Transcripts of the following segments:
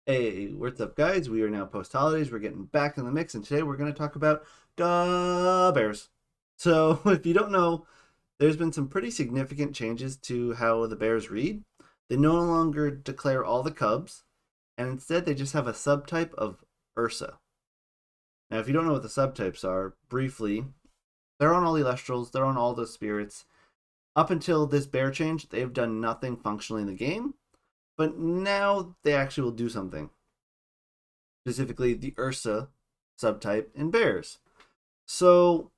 Hey, what's up, guys? We are now post holidays. We're getting back in the mix, and today we're going to talk about Daaaa Bears. So, if you don't know, there's been some pretty significant changes to how the Bears read. They no longer declare all the Cubs, and instead they just have a subtype of Ursa. Now, if you don't know what the subtypes are, briefly, they're on all the Elestrals, they're on all the spirits. Up until this bear change, they've done nothing functionally in the game, but now they actually will do something, specifically the Ursa subtype in bears. So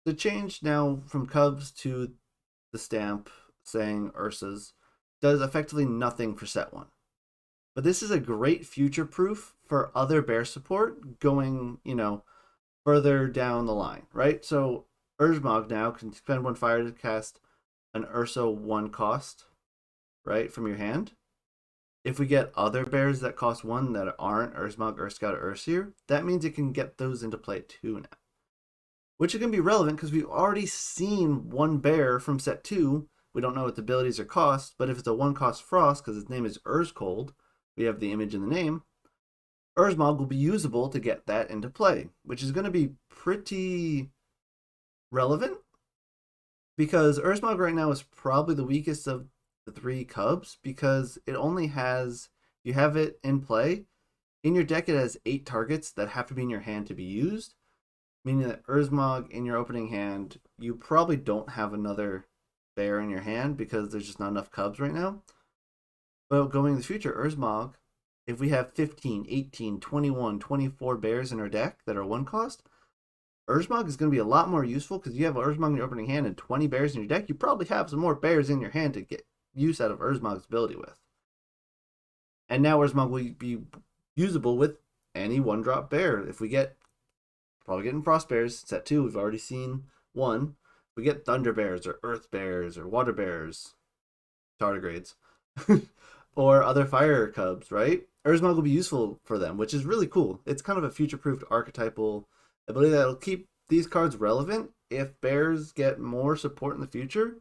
the change now from Cubs to the stamp saying Ursas does effectively nothing for set one. But this is a great future proof for other bear support going, further down the line, right? So Ursmog now can spend one fire to cast an Ursa one cost, right, from your hand. If we get other bears that cost one that aren't Ursmog, Urscout, or Ursir, that means it can get those into play too now. Which is going to be relevant because we've already seen one bear from set 2. We don't know what the abilities or cost, but if it's a 1 cost Frost, because its name is Urscold, we have the image in the name, Ursmog will be usable to get that into play, which is going to be pretty relevant because Ursmog right now is probably the weakest of the 3 Cubs because it only has, you have it in play, in your deck it has 8 targets that have to be in your hand to be used, meaning that Ursmog in your opening hand, you probably don't have another bear in your hand because there's just not enough Cubs right now. But going in the future, Ursmog, if we have 15, 18, 21, 24 bears in our deck that are 1 cost, Ursmog is going to be a lot more useful because you have Ursmog in your opening hand and 20 bears in your deck. You probably have some more bears in your hand to get use out of Ursmog's ability with. And now Ursmog will be usable with any 1-drop bear. If we get, probably getting Frost Bears, set 2, we've already seen 1. We get Thunder Bears or Earth Bears or Water Bears, tardigrades, or other Fire Cubs, right? Ursmog will be useful for them, which is really cool. It's kind of a future-proofed archetypal ability that'll keep these cards relevant if bears get more support in the future.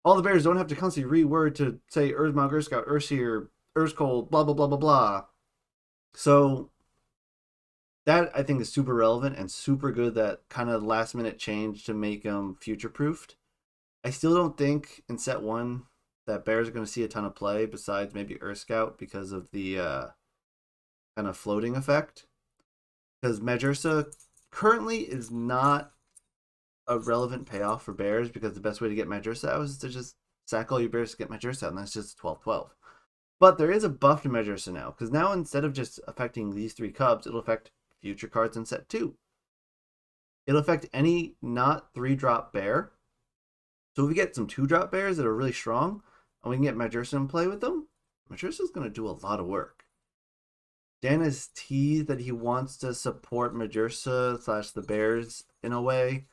All the bears don't have to constantly reword to say Ursmog, Urscout, Ursir, Urscold, blah, blah, blah, blah, blah. So that I think is super relevant and super good, that kind of last minute change to make them future proofed. I still don't think in set 1 that bears are going to see a ton of play besides maybe Urscout because of the kind of floating effect. Because Majursa currently is not a relevant payoff for bears because the best way to get Majursa out is to just sack all your bears to get Majursa out, and that's just 12-12. But there is a buff to Majursa now, because now instead of just affecting these 3 Cubs, it'll affect future cards in set 2. It'll affect any not 3-drop bear. So if we get some 2-drop bears that are really strong, and we can get Majursa in play with them, Majursa's going to do a lot of work. Dan has teased that he wants to support Majursa / the bears in a way.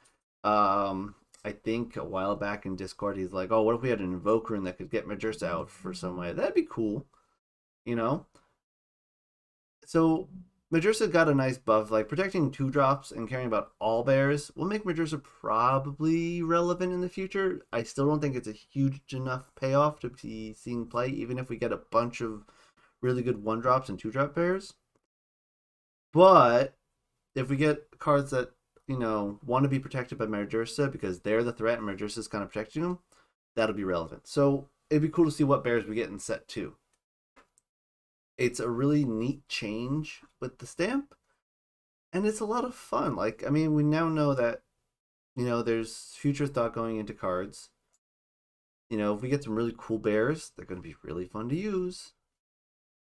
I think a while back in Discord, he's like, "Oh, what if we had an Invoker that could get Majursa out for some way? That'd be cool, you know." So Majursa got a nice buff, like protecting 2-drops and caring about all bears will make Majursa probably relevant in the future. I still don't think it's a huge enough payoff to be seeing play, even if we get a bunch of really good 1-drops and 2-drop bears. But if we get cards that want to be protected by Majursa because they're the threat and Majursa's kind of protecting them, that'll be relevant. So it'd be cool to see what bears we get in set 2. It's a really neat change with the stamp, and it's a lot of fun. Like, I mean, we now know that, there's future thought going into cards. If we get some really cool bears, they're going to be really fun to use.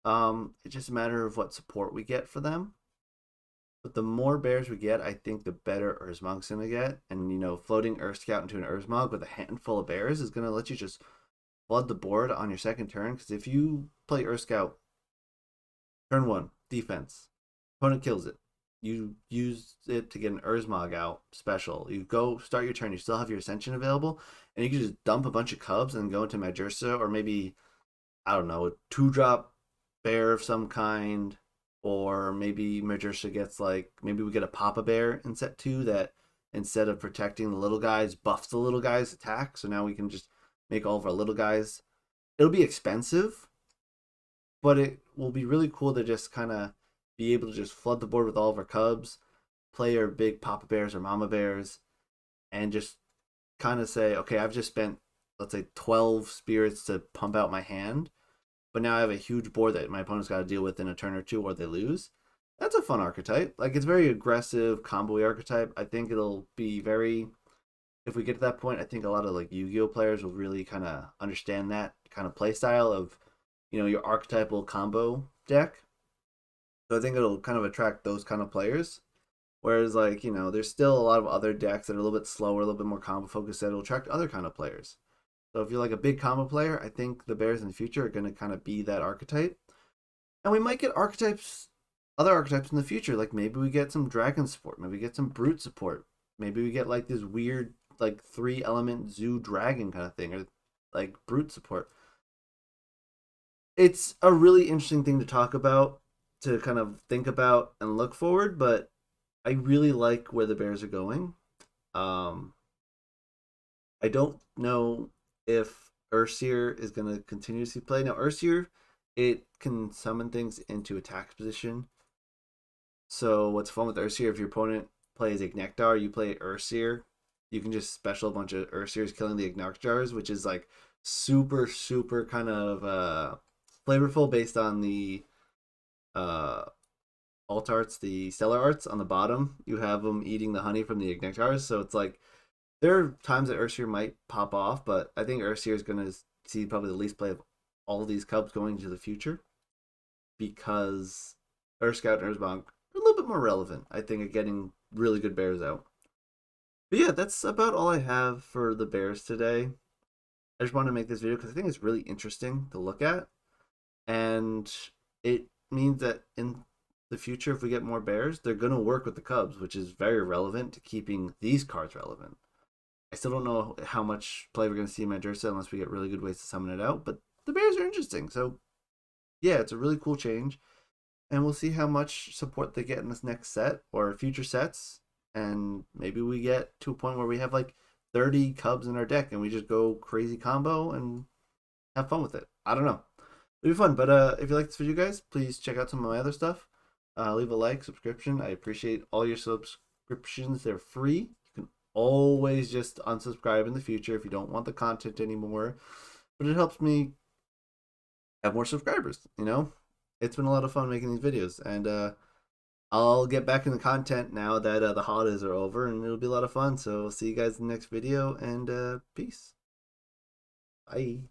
It's just a matter of what support we get for them. But the more bears we get, I think the better Ursmog's going to get. And, floating Urscout into an Ursmog with a handful of bears is going to let you just flood the board on your second turn. Because if you play Urscout, turn 1, defense, opponent kills it. You use it to get an Ursmog out special. You go start your turn, you still have your Ascension available, and you can just dump a bunch of Cubs and go into Majursa, or maybe, I don't know, a 2-drop bear of some kind. Or maybe Majursa gets maybe we get a Papa Bear in set 2 that instead of protecting the little guys, buffs the little guys' attack. So now we can just make all of our little guys. It'll be expensive, but it will be really cool to just kind of be able to just flood the board with all of our cubs, play our big Papa Bears or Mama Bears, and just kind of say, okay, I've just spent, let's say, 12 spirits to pump out my hand, but now I have a huge board that my opponent's got to deal with in a turn or two or they lose. That's a fun archetype. Like, it's very aggressive, combo archetype. I think it'll be very, if we get to that point, I think a lot of like Yu-Gi-Oh players will really kind of understand that kind of play style of, your archetypal combo deck. So I think it'll kind of attract those kind of players. Whereas, like, there's still a lot of other decks that are a little bit slower, a little bit more combo focused that will attract other kind of players. So if you're like a big combo player, I think the Bears in the future are going to kind of be that archetype. And we might get other archetypes in the future. Like maybe we get some dragon support, maybe we get some brute support, maybe we get like this weird like 3-element zoo dragon kind of thing, or like brute support. It's a really interesting thing to talk about, to kind of think about and look forward, but I really like where the Bears are going. Um, I don't know if Ursier is going to continuously play. Now, Ursier, it can summon things into attack position. So what's fun with Ursier, if your opponent plays Ignectar, you play Ursier, you can just special a bunch of Ursiers killing the Ignectars, which is like super, super kind of flavorful based on the uh, alt arts, the stellar arts on the bottom. You have them eating the honey from the Ignectars, so it's like there are times that Ursier might pop off, but I think Ursier is going to see probably the least play of all of these Cubs going into the future, because Scout and Ursbonk are a little bit more relevant, I think, at getting really good Bears out. But yeah, that's about all I have for the Bears today. I just wanted to make this video because I think it's really interesting to look at, and it means that in the future, if we get more Bears, they're going to work with the Cubs, which is very relevant to keeping these cards relevant. I still don't know how much play we're going to see in Mandursa unless we get really good ways to summon it out, but the Bears are interesting. So yeah, it's a really cool change, and we'll see how much support they get in this next set or future sets, and maybe we get to a point where we have like 30 Cubs in our deck and we just go crazy combo and have fun with it. I don't know. It'll be fun, but if you like this video, guys, please check out some of my other stuff. Leave a like, subscription. I appreciate all your subscriptions. They're free. You can always just unsubscribe in the future if you don't want the content anymore, but it helps me have more subscribers. It's been a lot of fun making these videos, and I'll get back in the content now that the holidays are over, and it'll be a lot of fun. So see you guys in the next video, and peace. Bye.